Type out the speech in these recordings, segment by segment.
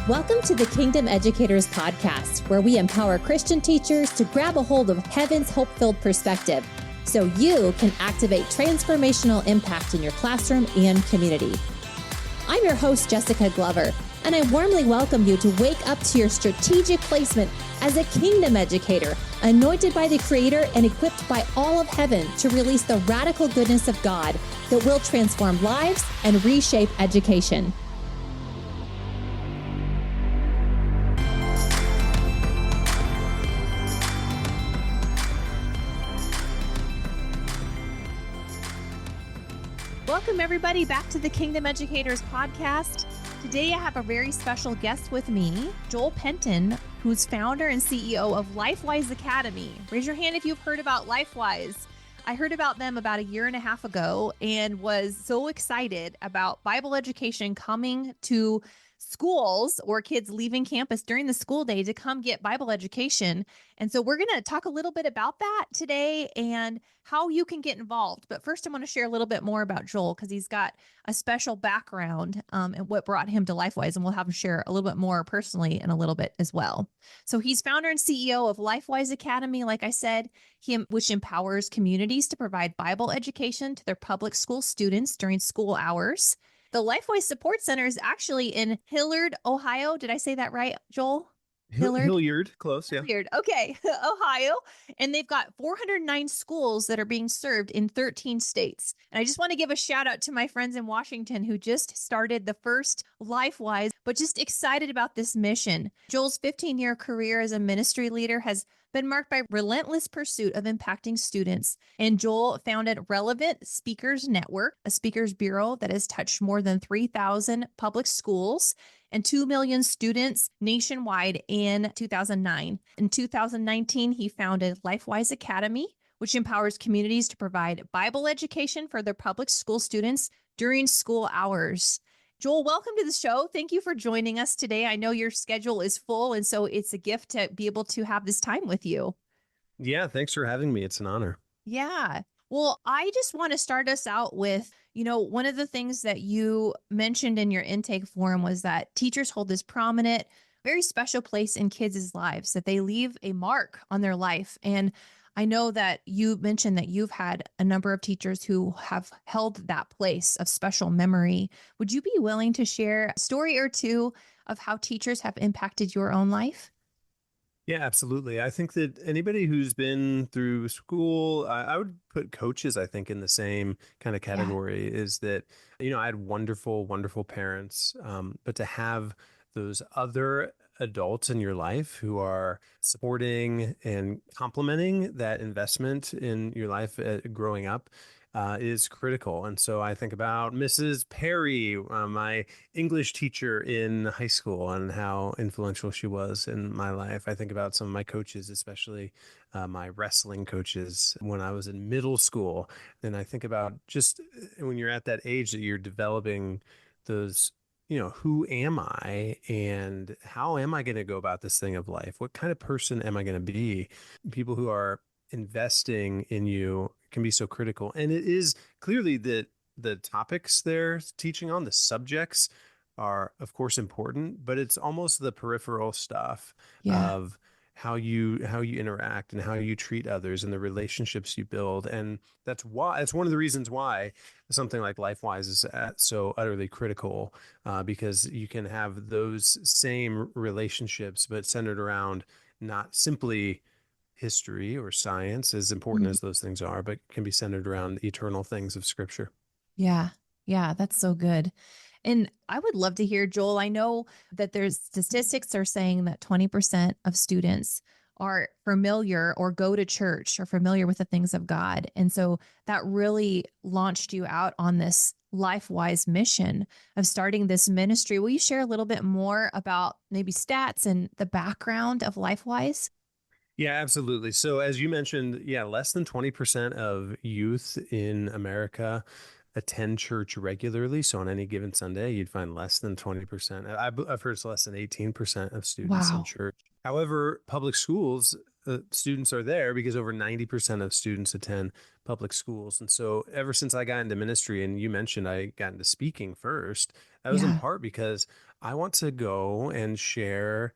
Welcome to the Kingdom Educators Podcast, where we empower Christian teachers to grab a hold of heaven's hope-filled perspective so you can activate transformational impact in your classroom and community. I'm your host, Jessica Glover, and I warmly welcome you to wake up to your strategic placement as a kingdom educator, anointed by the Creator and equipped by all of heaven to release the radical goodness of God that will transform lives and reshape education. Welcome, everybody, back to the Kingdom Educators Podcast. Today, I have a very special guest with me, Joel Penton, who's founder and CEO of LifeWise Academy. Raise your hand if you've heard about LifeWise. I heard about them about a year and a half ago and was so excited about Bible education coming to schools or kids leaving campus during the school day to come get Bible education. And so we're going to talk a little bit about that today and how you can get involved. But first, I want to share a little bit more about Joel because he's got a special background and what brought him to LifeWise. And we'll have him share a little bit more personally in a little bit as well. So he's founder and CEO of LifeWise Academy, like I said, which empowers communities to provide Bible education to their public school students during school hours. The LifeWise Support Center is actually in Hilliard, Ohio. Did I say that right, Joel? Hilliard, close, yeah. Hilliard, okay, Ohio. And they've got 409 schools that are being served in 13 states. And I just want to give a shout out to my friends in Washington who just started the first LifeWise, but just excited about this mission. Joel's 15-year career as a ministry leader has been marked by relentless pursuit of impacting students. And Joel founded Relevant Speakers Network, a speakers bureau that has touched more than 3,000 public schools and 2 million students nationwide in 2009. In 2019, he founded LifeWise Academy, which empowers communities to provide Bible education for their public school students during school hours. Joel, welcome to the show. Thank you for joining us today. I know your schedule is full, and so it's a gift to be able to have this time with you. Yeah, thanks for having me. It's an honor. Yeah. Well, I just want to start us out with, one of the things that you mentioned in your intake form was that teachers hold this prominent, very special place in kids' lives, that they leave a mark on their life. And I know that you mentioned that you've had a number of teachers who have held that place of special memory. Would you be willing to share a story or two of how teachers have impacted your own life? Yeah, absolutely. I think that anybody who's been through school, I would put coaches, I think, in the same kind of category. Is that, I had wonderful, wonderful parents, but to have those other adults in your life who are supporting and complementing that investment in your life growing up is critical. And so I think about Mrs. Perry, my English teacher in high school, and how influential she was in my life. I think about some of my coaches, especially my wrestling coaches when I was in middle school. And I think about just when you're at that age that you're developing those, who am I and how am I going to go about this thing of life? What kind of person am I going to be? People who are investing in you can be so critical. And it is clearly that the topics they're teaching on, the subjects are, of course, important, but it's almost the peripheral stuff of how you interact and how you treat others and the relationships you build. And it's one of the reasons why something like LifeWise is so utterly critical, because you can have those same relationships, but centered around not simply history or science, as important as those things are, but can be centered around eternal things of Scripture. Yeah. Yeah. That's so good. And I would love to hear, Joel, I know that there's statistics are saying that 20% of students are familiar or go to church or familiar with the things of God. And so that really launched you out on this LifeWise mission of starting this ministry. Will you share a little bit more about maybe stats and the background of LifeWise? Yeah, absolutely. So as you mentioned, less than 20% of youth in America attend church regularly. So on any given Sunday, you'd find less than 20%. I've heard it's less than 18% of students in church. However, public schools, students are there because over 90% of students attend public schools. And so ever since I got into ministry, and you mentioned I got into speaking first, that was in part because I want to go and share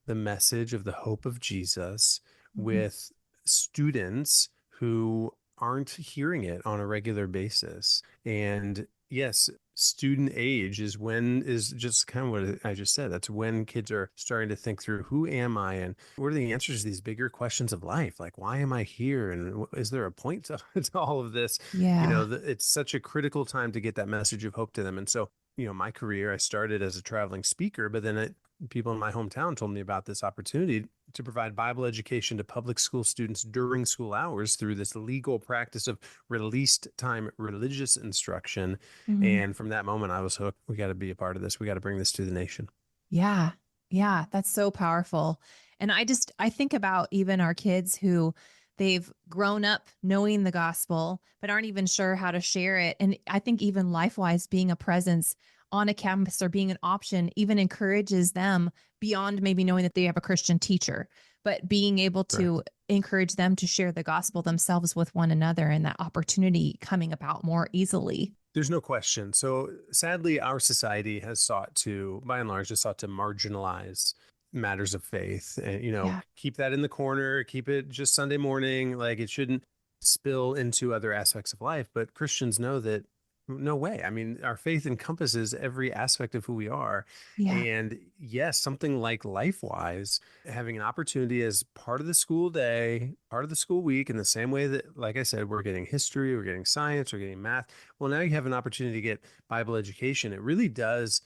the message of the hope of Jesus Mhm. with students who aren't hearing it on a regular basis. And yes, student age is just kind of what I just said. That's when kids are starting to think through, who am I and what are the answers to these bigger questions of life? Like, why am I here? And is there a point to, to all of this? Yeah. It's such a critical time to get that message of hope to them. And so, my career, I started as a traveling speaker, but then people in my hometown told me about this opportunity to provide Bible education to public school students during school hours through this legal practice of released time religious instruction. Mhm. And from that moment, I was hooked. We got to be a part of this. We got to bring this to the nation. Yeah. Yeah. That's so powerful. And I think about even our kids who they've grown up knowing the gospel, but aren't even sure how to share it. And I think even LifeWise being a presence on a campus or being an option even encourages them beyond maybe knowing that they have a Christian teacher, but being able to Correct. encourage them to share the gospel themselves with one another and that opportunity coming about more easily. There's no question. So sadly, our society has sought to, by and large, has sought to marginalize matters of faith and, Yeah. keep that in the corner, keep it just Sunday morning. Like it shouldn't spill into other aspects of life. But Christians know that no way. I mean, our faith encompasses every aspect of who we are. Yeah. And yes, something like LifeWise, having an opportunity as part of the school day, part of the school week, in the same way that, like I said, we're getting history, we're getting science, we're getting math. Well, now you have an opportunity to get Bible education. It really does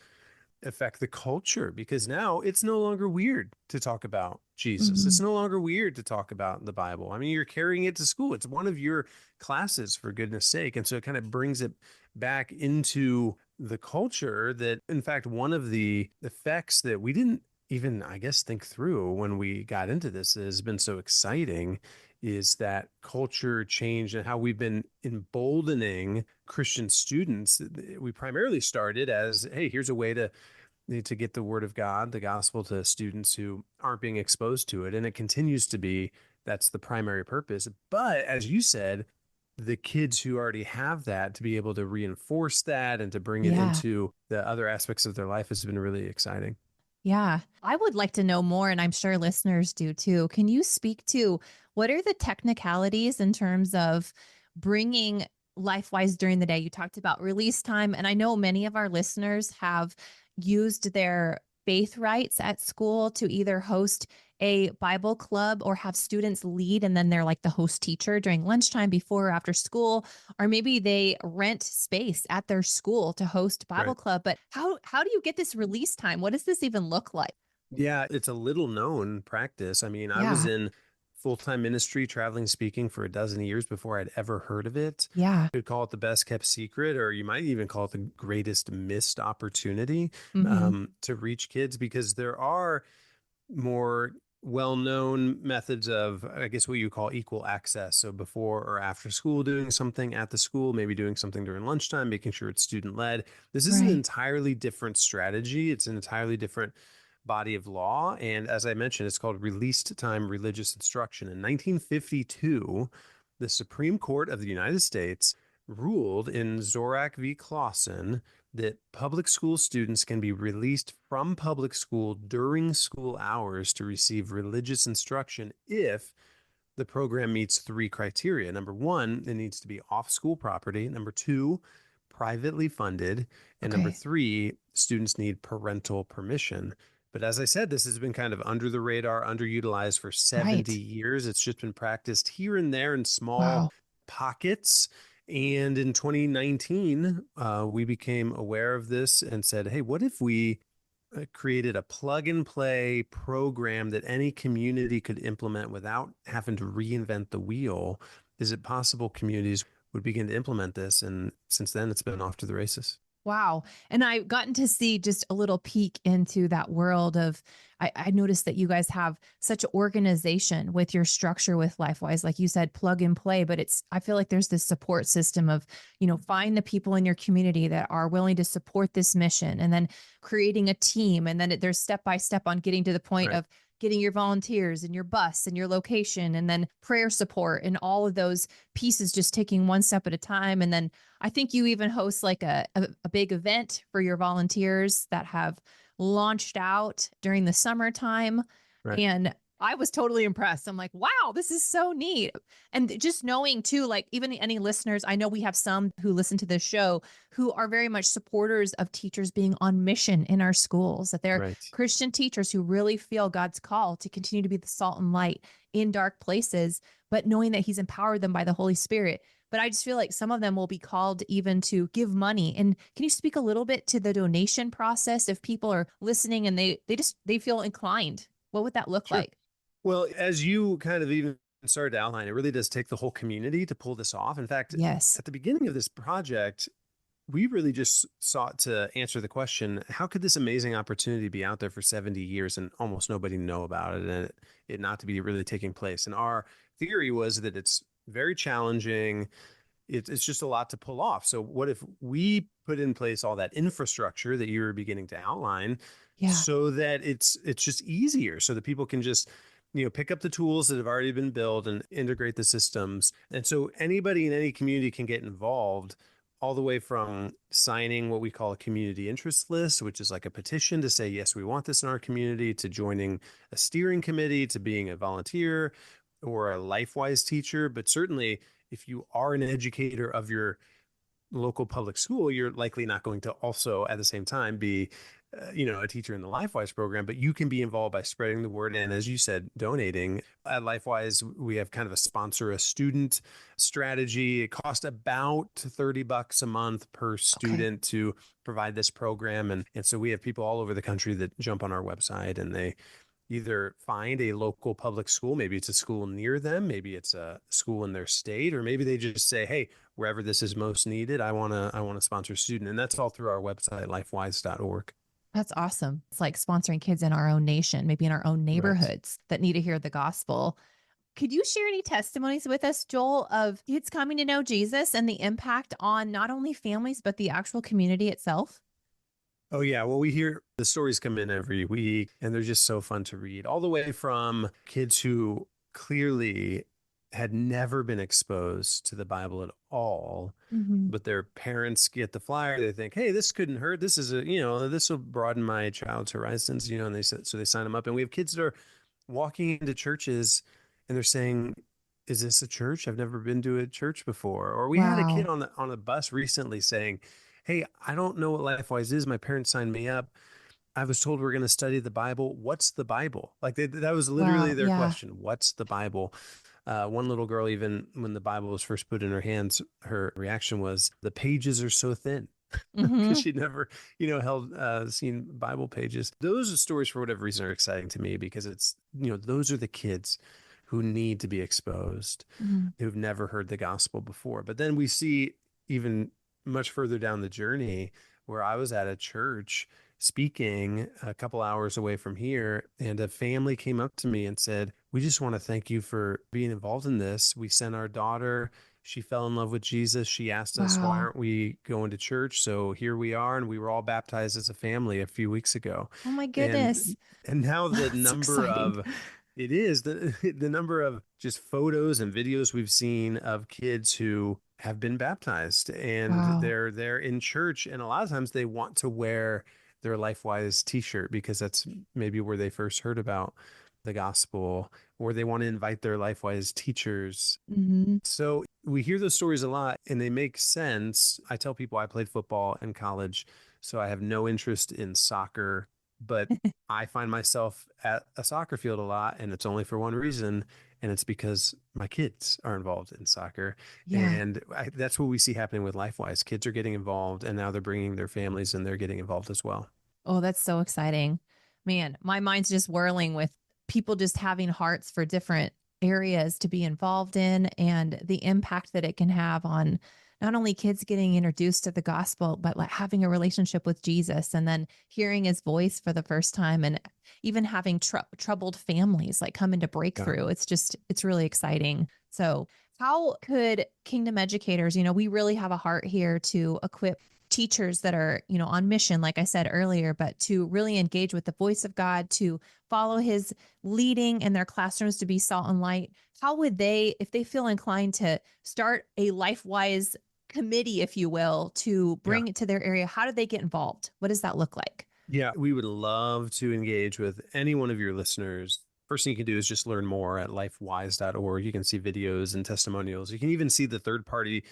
affect the culture because now it's no longer weird to talk about Jesus. It's Mhm. no longer weird to talk about the Bible. I mean, you're carrying it to school. It's one of your classes, for goodness sake. And so it kind of brings it back into the culture that, in fact, one of the effects that we didn't even, I guess, think through when we got into this has been so exciting is that culture change and how we've been emboldening Christian students. We primarily started as, hey, here's a way to get the word of God, the gospel to students who aren't being exposed to it. And it continues to be that's the primary purpose. But as you said, the kids who already have that to be able to reinforce that and to bring it Yeah. into the other aspects of their life has been really exciting. Yeah, I would like to know more, and I'm sure listeners do too. Can you speak to what are the technicalities in terms of bringing LifeWise during the day? You talked about release time, and I know many of our listeners have used their faith rights at school to either host a Bible club or have students lead, and then they're like the host teacher during lunchtime, before or after school, or maybe they rent space at their school to host Bible Right. club. But how do you get this release time? What does this even look like? Yeah, it's a little known practice. I mean, I was Yeah. in full-time ministry, traveling, speaking for a dozen years before I'd ever heard of it. Yeah. You could call it the best kept secret, or you might even call it the greatest missed opportunity Mhm. to reach kids because there are more well-known methods of, I guess, what you call equal access. So before or after school, doing something at the school, maybe doing something during lunchtime, making sure it's student-led. This is an Right. entirely different strategy. It's an entirely different body of law. And as I mentioned, it's called released time religious instruction. In 1952, the Supreme Court of the United States ruled in Zorak v. Clausen that public school students can be released from public school during school hours to receive religious instruction if the program meets three criteria. Number one, it needs to be off school property. Number two, privately funded. And number Okay. three, students need parental permission. But as I said, this has been kind of under the radar, underutilized for 70 Right. years. It's just been practiced here and there in small Wow. pockets. And in 2019, we became aware of this and said, hey, what if we created a plug and play program that any community could implement without having to reinvent the wheel? Is it possible communities would begin to implement this? And since then, it's been off to the races. Wow. And I've gotten to see just a little peek into that world of, I noticed that you guys have such organization with your structure with LifeWise. Like you said, plug and play, but I feel like there's this support system of, find the people in your community that are willing to support this mission and then creating a team. And then there's step by step on getting to the point Right. of getting your volunteers and your bus and your location and then prayer support and all of those pieces just taking one step at a time. And then I think you even host like a big event for your volunteers that have launched out during the summertime. Right. And I was totally impressed. I'm like, wow, this is so neat. And just knowing too, like even any listeners, I know we have some who listen to this show who are very much supporters of teachers being on mission in our schools, that they're Right. Christian teachers who really feel God's call to continue to be the salt and light in dark places, but knowing that he's empowered them by the Holy Spirit. But I just feel like some of them will be called even to give money. And can you speak a little bit to the donation process if people are listening and they feel inclined? What would that look Sure. like? Well, as you kind of even started to outline, it really does take the whole community to pull this off. In fact, Yes. at the beginning of this project, we really just sought to answer the question, how could this amazing opportunity be out there for 70 years and almost nobody know about it and it not to be really taking place? And our theory was that it's very challenging. It's just a lot to pull off. So what if we put in place all that infrastructure that you were beginning to outline Yeah. so that it's just easier so that people can just pick up the tools that have already been built and integrate the systems. And so anybody in any community can get involved, all the way from signing what we call a community interest list, which is like a petition to say, yes, we want this in our community, to joining a steering committee, to being a volunteer or a LifeWise teacher. But certainly if you are an educator of your local public school, you're likely not going to also at the same time be a teacher in the LifeWise program, but you can be involved by spreading the word. And as you said, donating. At LifeWise, we have kind of a sponsor a student strategy. It costs about $30 a month per Okay. student to provide this program. And so we have people all over the country that jump on our website and they either find a local public school, maybe it's a school near them, maybe it's a school in their state, or maybe they just say, hey, wherever this is most needed, I want to sponsor a student. And that's all through our website, lifewise.org. That's awesome. It's like sponsoring kids in our own nation, maybe in our own Right. neighborhoods that need to hear the gospel. Could you share any testimonies with us, Joel, of kids coming to know Jesus and the impact on not only families, but the actual community itself? Oh, yeah. Well, we hear the stories come in every week, and they're just so fun to read, all the way from kids who clearly had never been exposed to the Bible at all, Hmm. but their parents get the flyer. They think, hey, this couldn't hurt. This is this will broaden my child's horizons, and so they sign them up. And we have kids that are walking into churches and they're saying, is this a church? I've never been to a church before. Or we had a kid Wow. on a bus recently saying, hey, I don't know what LifeWise is. My parents signed me up. I was told we're going to study the Bible. What's the Bible? Like that was literally Wow. their Yeah. question. What's the Bible? One little girl, even when the Bible was first put in her hands, her reaction was, the pages are so thin. Because Hmm. she'd never, held seen Bible pages. Those stories, for whatever reason, are exciting to me because it's, those are the kids who need to be exposed, Hmm. who've never heard the gospel before. But then we see even much further down the journey where I was at a church speaking a couple hours away from here, and a family came up to me and said, we just want to thank you for being involved in this. We sent our daughter. She fell in love with Jesus. She asked us, why Wow. aren't we going to church? So here we are. And we were all baptized as a family a few weeks ago. Oh my And goodness. and now the That's number exciting. of it is the number of just photos and videos we've seen of kids who have been baptized and Wow. they're in church, and a lot of times they want to wear their LifeWise t-shirt because that's maybe where they first heard about the gospel, or they want to invite their LifeWise teachers. Hmm. So we hear those stories a lot and they make sense. I tell people I played football in college, so I have no interest in soccer, but I find myself at a soccer field a lot, and it's only for one reason, and it's because my kids are involved in soccer. Yeah. And that's what we see happening with LifeWise. Kids are getting involved, and now they're bringing their families and they're getting involved as well. Oh, that's so exciting. Man, my mind's just whirling with people just having hearts for different areas to be involved in and the impact that it can have on not only kids getting introduced to the gospel, but like having a relationship with Jesus and then hearing his voice for the first time and even having troubled families like come into Yeah. breakthrough. It's really exciting. So, how could Kingdom educators, we really have a heart here to equip teachers that are, on mission, like I said earlier, but to really engage with the voice of God, to follow his leading in their classrooms to be salt and light. How would they, if they feel inclined to start a LifeWise committee, if you will, to Yeah. bring it to their area, how do they get involved? What does that look like? Yeah, we would love to engage with any one of your listeners. First thing you can do is just learn more at lifewise.org. You can see videos and testimonials. You can even see the third party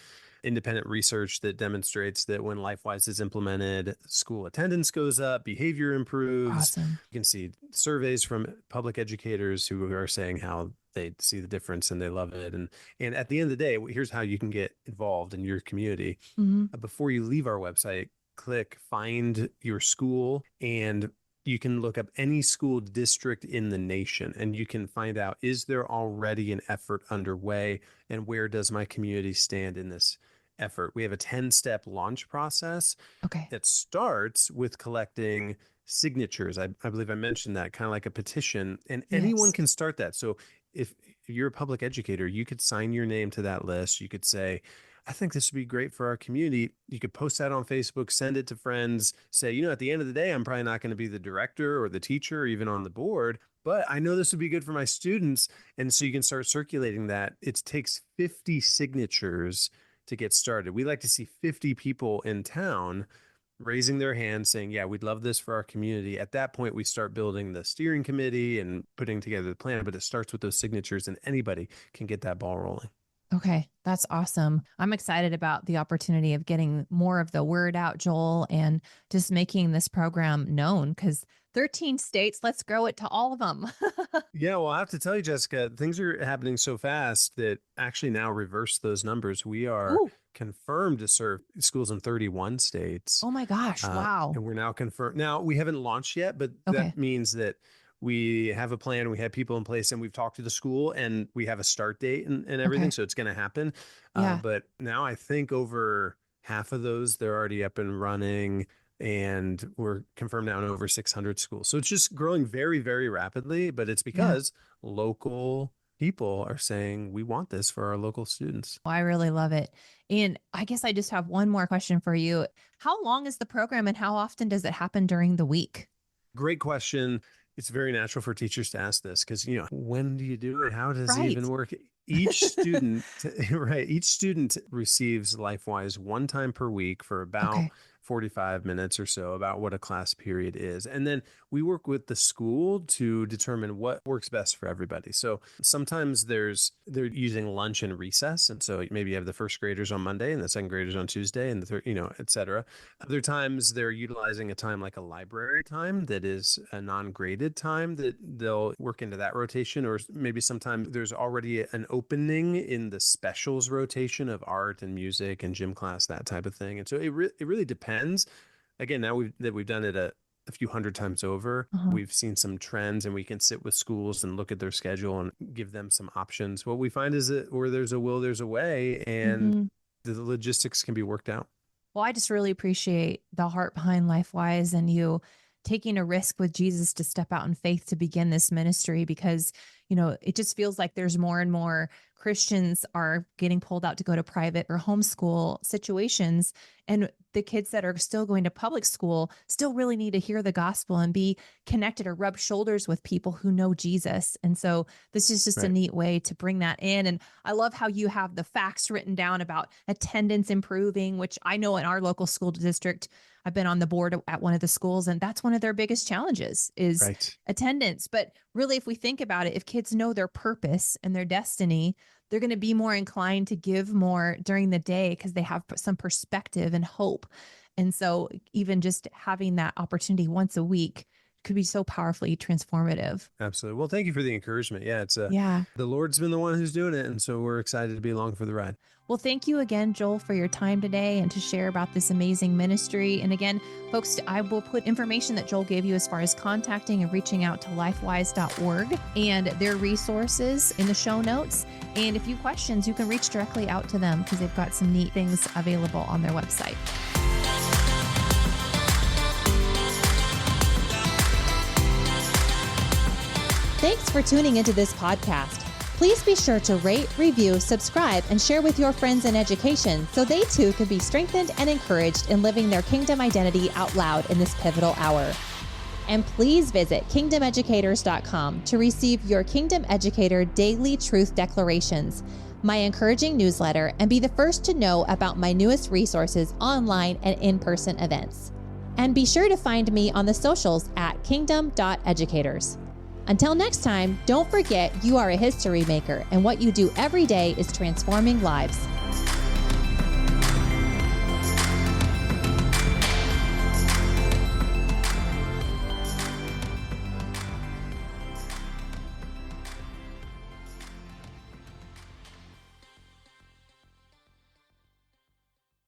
independent research that demonstrates that when LifeWise is implemented, school attendance goes up, behavior improves. Awesome. You can see surveys from public educators who are saying how they see the difference and they love it. And at the end of the day, here's how you can get involved in your community. Hmm. Before you leave our website, click find your school, and you can look up any school district in the nation and you can find out, is there already an effort underway, and where does my community stand in this effort? We have a 10-step launch process Okay. that starts with collecting signatures. I believe I mentioned that, kind of like a petition, and anyone Yes. can start that. So if you're a public educator, you could sign your name to that list. You could say, I think this would be great for our community. You could post that on Facebook, send it to friends, say, at the end of the day, I'm probably not going to be the director or the teacher or even on the board, but I know this would be good for my students. And so you can start circulating that. It takes 50 signatures to get started. We like to see 50 people in town raising their hand saying, yeah, we'd love this for our community. At that point, we start building the steering committee and putting together the plan, but it starts with those signatures and anybody can get that ball rolling. Okay, that's awesome. I'm excited about the opportunity of getting more of the word out, Joel, and just making this program known, because 13 states, let's grow it to all of them. Yeah, well, I have to tell you, Jessica, things are happening so fast that actually now reverse those numbers. We are Ooh, confirmed to serve schools in 31 states. oh my gosh, wow. And we're now confirmed. Now, we haven't launched yet, but Okay, that means that we have a plan, we have people in place, and we've talked to the school, and we have a start date and everything. okay, So it's going to happen. yeah, But now I think over half of those, they're already up and running. And we're confirmed now in over 600 schools. So it's just growing very, very rapidly, but it's yeah. because local people are saying, we want this for our local students. Well, I really love it. And I guess I just have one more question for you. How long is the program and how often does it happen during the week? Great question. It's very natural for teachers to ask this because, when do you do it? How does it Right. even work? Each student, right? Each student receives LifeWise one time per week for about Okay. 45 minutes or so, about what a class period is. And then we work with the school to determine what works best for everybody. So sometimes they're using lunch and recess. And so maybe you have the first graders on Monday and the second graders on Tuesday and the third, et cetera. Other times they're utilizing a time like a library time that is a non-graded time that they'll work into that rotation, or maybe sometimes there's already an opening in the specials rotation of art and music and gym class, that type of thing. And so it really depends. Again, now we've done it a few hundred times over, Uh-huh. we've seen some trends, and we can sit with schools and look at their schedule and give them some options. What we find is that where there's a will, there's a way, and Hmm. the logistics can be worked out. Well, I just really appreciate the heart behind LifeWise and you taking a risk with Jesus to step out in faith to begin this ministry, because, it just feels like there's more and more Christians are getting pulled out to go to private or homeschool situations. And the kids that are still going to public school still really need to hear the gospel and be connected or rub shoulders with people who know Jesus. And so this is just a Right. neat way to bring that in. And I love how you have the facts written down about attendance improving, which I know in our local school district, I've been on the board at one of the schools, and that's one of their biggest challenges is Right. attendance. But really, if we think about it, if kids know their purpose and their destiny, they're going to be more inclined to give more during the day because they have some perspective and hope. And so even just having that opportunity once a week could be so powerfully transformative. Absolutely. Well, thank you for the encouragement. Yeah, it's Yeah. the Lord's been the one who's doing it, and so we're excited to be along for the ride. Well, thank you again, Joel, for your time today and to share about this amazing ministry. And again, folks, I will put information that Joel gave you as far as contacting and reaching out to lifewise.org and their resources in the show notes. And if you have questions, you can reach directly out to them because they've got some neat things available on their website. Thanks for tuning into this podcast. Please be sure to rate, review, subscribe, and share with your friends in education so they too can be strengthened and encouraged in living their kingdom identity out loud in this pivotal hour. And please visit kingdomeducators.com to receive your Kingdom Educator Daily Truth Declarations, my encouraging newsletter, and be the first to know about my newest resources online and in-person events. And be sure to find me on the socials at kingdom.educators. Until next time, don't forget you are a history maker, and what you do every day is transforming lives.